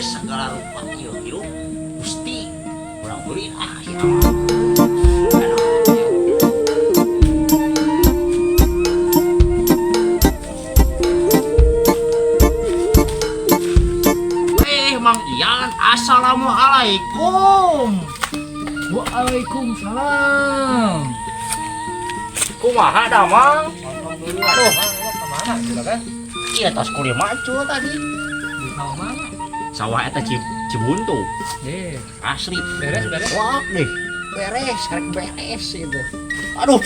segala rupa yuk Gusti kurang beli ya Mang Ian, assalamualaikum. Waalaikumsalam. Kumaha dah Mang? Alhamdulillah. Aduh, Kemana silakan? iya tas kuliah macul tadi. Di mana? Sawah eta Cibuntu. Asli. Beres. Wah deh. Beres, karek beres itu. Aduh,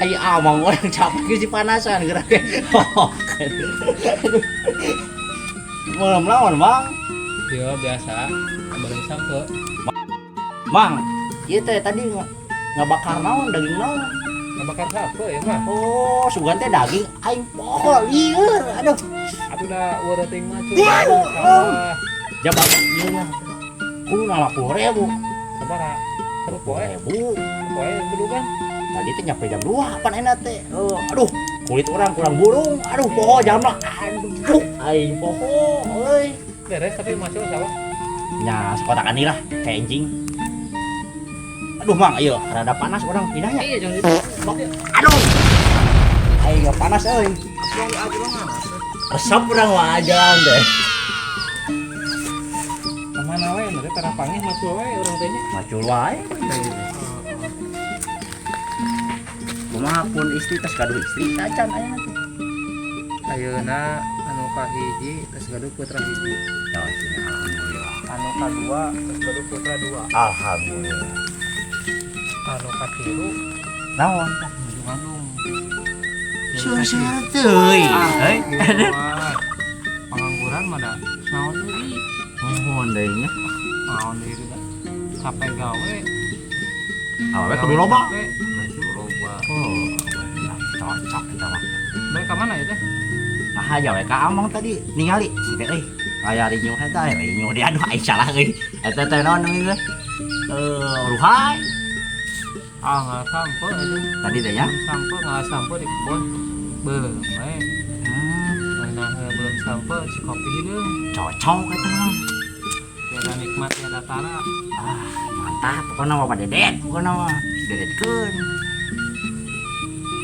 ayo amang orang capek sih panasan geraknya. Malam lawan, Bang. Iya biasa. Baru sampai. Bang, ieu teh tadi ngabakar naon daging naon? Ngebakar apa ya mah? Oh, sugan teh daging aing pohol lieur. Aduh. Aku udah udah mah cuy. Jabak ieu mah. Kudu 50.000. Sabaraha? 10.000. 10.000. Dulu kan? Tadi teh nyampe jam 2 pan enak teh. Aduh, kulit orang kurang burung. Aduh, poho jamna. Aduh, aing poho euy. Beres tapi masuk sawah. Nya sekotak ani lah kayak anjing. Aduh, Mang, ayo rada panas orang pindahnya. Iya jangan itu. Aduh. Ayo panas euy. Aku mah. Resep urang wajan teh. Kemana wae nanti tanah panggih masuk wae orang tanya. Macul wae. Kumaha pun istri tes kadu istri tacan aya nanti. Ayeuna anu kahiji tes gaduh putra hiji. Ya, alhamdulillah. Anu kadua tes gaduh putra dua. Alhamdulillah. Anu katilu Naon? menuju Bandung. Susah teuy. Heuy. Pengangguran mah da naon deui? Mohon deui nya. Naon deui da. Capek gawe. Awewe kudu loba. Kudu loba. Oh, cocok kita mah. Bae ka mana ieu teh? Nah, aja we ka Amang tadi ningali si teh euy. Aya rinyuh eta, rinyuh di aduh ai salah euy. Eta teh naon namanya? Ruhai. Nggak sampai itu. Tadi teh ya. Nggak sampai di kebun. Belum, nah belum sampai si kopi hidung. Cocok eta mah. Tiada nikmat, tiada tara. Mantap, pokoknya mah dedet, pokoknya mah dedetkeun.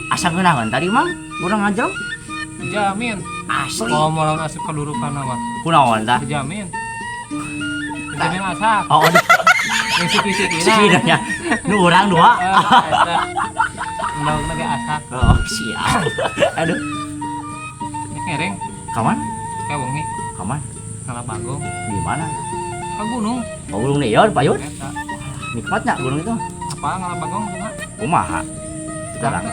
Asa ngeunaheun tadi Mang? Urang ngajeng? Jamin. Asli. Kalau mau ngasih kedudukan nama. Kunaon tah? Jamin. Jamin asa. Oh, Yang sikit-sikit. sikitnya. Nu urang dua. Undang lagi asa. Oh, siap. Aduh. Ngereng. Kaman? Kayak wengi. Kaman? Ngalah bagong. Di mana? Ka gunung. Oh, gunung Neon, Payun? Eta. Nikmatnya gunung itu. Apa ngalah bagong enggak? Kumaha? Sekarang.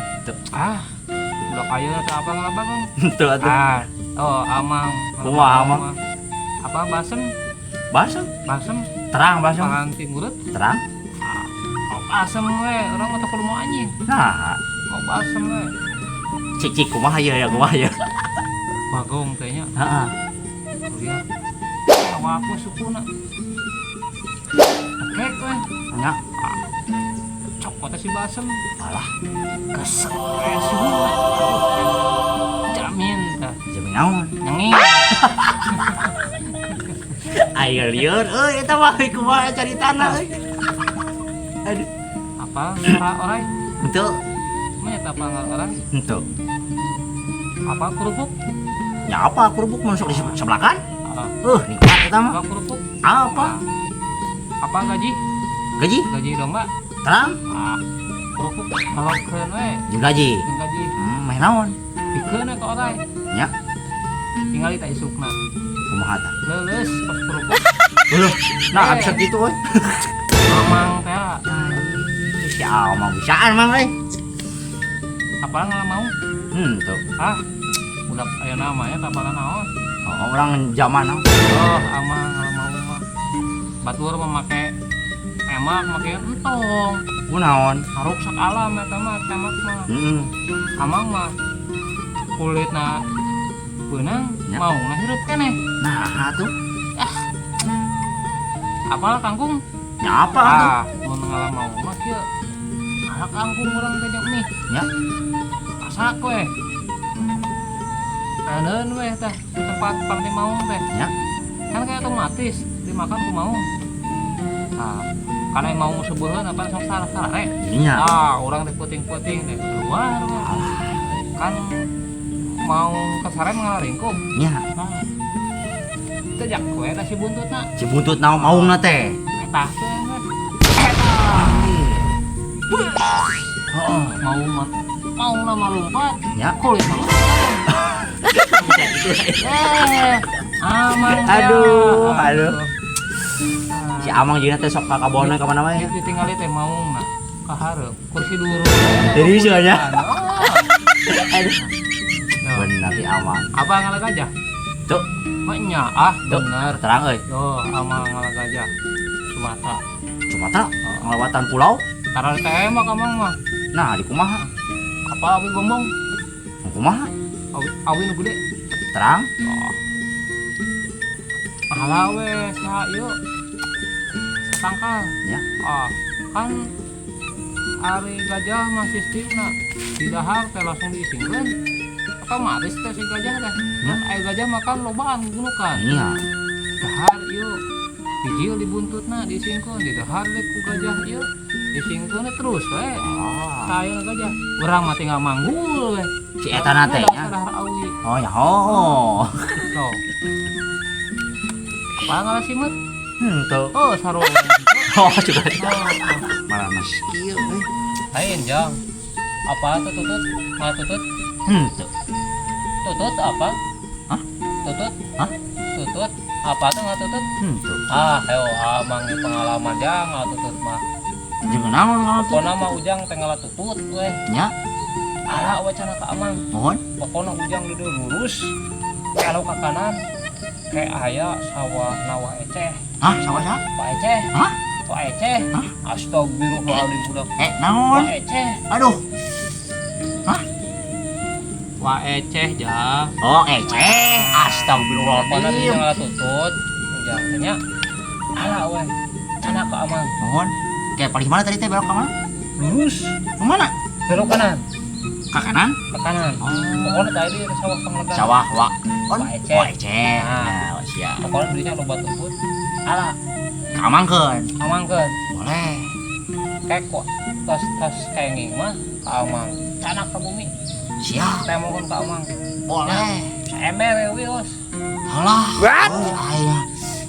Udah kaya atau apa ngalah bagong? Tuh atuh. Amang. Kumaha Amang? Apa basem? Basem? Basem. Terang basem. Pangan timurut. Terang. Basem we, orang mah kudu mau anjing. Nah, Basem we. cik kumaha ya kumaha ya. Bagong tanya. Heeh. Lihat. Awak aku sukuna. Kek we. Nya, Cokot si basem. alah. Kesel. Suhu. Jamin tah. Jamin naon? Nyanyi. Ayo lieur, eta mah kumaha caritana euy. Aduh, Apa ngara orang? henteu, Mana apa ngara orang? henteu. Apa kerupuk? Nya apa kerupuk masuk di sebelah kan? Ah, Nikmat eta mah. apa kerupuk? Apa? Apa gaji? Gaji? Gaji domba. Terang? Kerupuk kalau keren we. Jam gaji. Yang gaji. Meh naon? Dikeun ke orang. Nya, Tinggal tak isukna. kumaha tah? Leuleus pas kerupuk. Nah, bisa gitu euy. Mamang teh. Si Alma bisaan mang euy. Apalan ngalah mau? Tuh. Udah aya namanya tapalan naon? Oh, orang zaman now. Amang ngalah mau mah. Batur memakai emak make entong. Kunaon? Haruk sak alam eta mah temak mah. Heeh. Amang mah kulitna beunang Ya. mau hirup keneh. Nah, atuh. Apalah kangkung? Nya apa atuh? Mun ngalah mau mah kieu. Anak kangkung urang teh nih. Nya. Masak we. Aneun weh teh tempat party maung teh. nya Kan kayak otomatis dimakan ku maung. Nah, karena yang mau sebulan apa langsung sarare. nya Orang teh puting-puting teh keluar weh. Kan mau ke sare ngalaringkung. nya Nah, teu jak we teh si buntutna. si buntut naon maungna teh Eta teh weh. oh Mau nama lompat nya kulit mah. Aman ya. Aduh. Si Amang jeung teh sok kakabona ka mana wae Ditinggali teh maungna ka hareup kursi dulu. Jadi soalnya. Aduh. Bener si Amang Apa ngalah gajah? tuh Maknya tuh bener. terang euy Yo, ama ngalah gajah. Sumatera. Sumatera ngelewatan pulau Taruh tembak amang mah. nah di kumaha Apa awi gombong? kumaha Awi nu gede. terang Alah we, saha ieu? Satangkal. ya Kan ari gajah mah sistemna di dahar teh langsung diisingkeun. Otomatis teh si gajah teh. Kan aya gajah makan lobaan gunukan. iya Dahar ieu hijil di buntutna diisingkeun, di dahar deh ku gajah ieu. Disingkeun terus we. Saya gajah. Urang mah tinggal manggul we. si eta na teh nya Dahar awi. oh ya oh So. Apa ngalah simut? tuh Oh, sarua. oh juga Oh. malah mas kieu euy Lain jang. Apa tuh tutut? Tutut? tuh Tutut apa? Hah? Tutut? Hah? Tutut? Apa tuh nggak tutut? tuh Ayo amang di pengalaman jang nggak tutut mah. jeung naon ngalah tuh Pokona mah ujang tengah tutut weh. nya Ala wacana ka amang. mohon Pokona ujang di lurus. Kalau ke kanan kayak aya sawah nawa eceh. ah sawa Pak Eceh. Hah? Pak Eceh. Hah? Astagfirullahaladzim budak. naon Pak Eceh. aduh Pak Eceh jang. oh eceh Pokona di astagfirullahaladzim tengah tutut. Ujang nya. Ala weh. Cana ka amang. mohon kayak paling mana tadi teh belok ke mana Lurus. kemana Belok kanan. ke kanan Ke kanan. oh Pokoknya tadi ada sawah penglegan. sawah wa on Wa eceh. wa eceh Nah. nah siap Pokoknya belinya loba tutut. Ala, kamangkeun amangkeun. boleh Kayak kok tas kenging mah ka amang. Canak ke bumi. siap Temokeun ka amang. boleh Ember ya wios. alah aya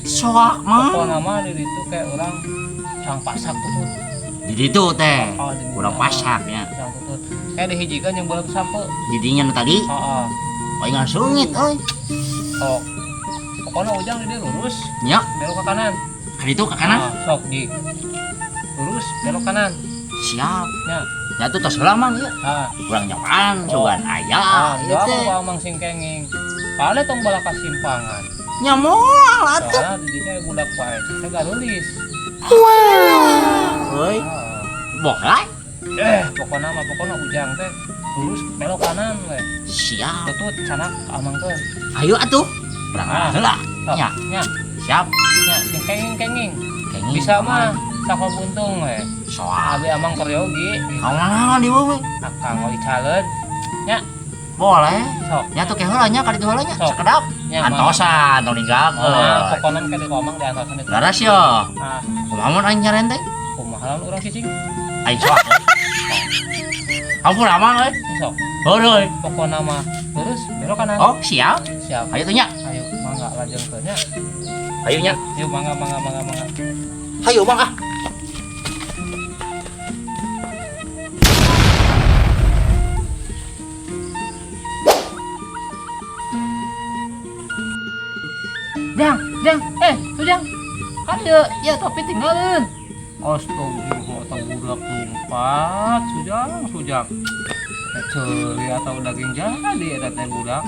soak mah Pokoknya mah di ditu kayak orang sang pasak tutut. di ditu teh Oh, di urang ditu. pasaknya Sang tutut. Kayak dihijikeun yang belum sampe. didinya nu tadi Heeh. palingan sungit euy Sok. Pokoknya ujang di dia lurus, nya belok ke kanan. ka ditu ka kanan Sok di lurus, belok kanan. siap Ya. ya tuh tos heula mang ieu Ah. urang nyoban sugan aya ieu Jauh teh ku amang sing kenging. Kali tong bala kasimpangan. nya moal atuh Soalnya di dinya budak bae. Saya garulis. euy boleh Pokoknya ujang teh lurus belok kanan we. siap Tutut canak amang teh. ayo atuh urang Ah. heula Sok, nya nya, siap nya, sing kenging. kenging Bisa mah saka buntung we. soal Abi amang keryogi. kawan di bawah Akang oli caleun. Nya, boleh sok. nya tuh ke heula nya ka ditu heula nya Sok. sakedap Nya, antosan nu ninggalkeun pokoknya kayak di komang di antosan itu. laras yo Nah, kumaha mun aing nyaren teh kumaha urang cicing. aing soak ampun aman euy Sok. heureui Pokoknya mah lurus belok kanan. oh siap Siap. ayo tuh nya Ayo, mangga lajengkeun nya. ayo nya Yuk mangga. ayo bang ah Jang, tuh Jang. Kan ya tapi tinggalin. Astagfirullah, atau budak lompat, sujang. Ceri atau daging jadi ada teh budak.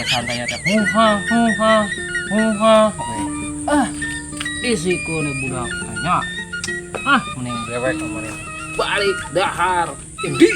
Santainya teh huha. Isiku nih budak tanya. Mending dewek kemarin. Balik dahar. Tinggi.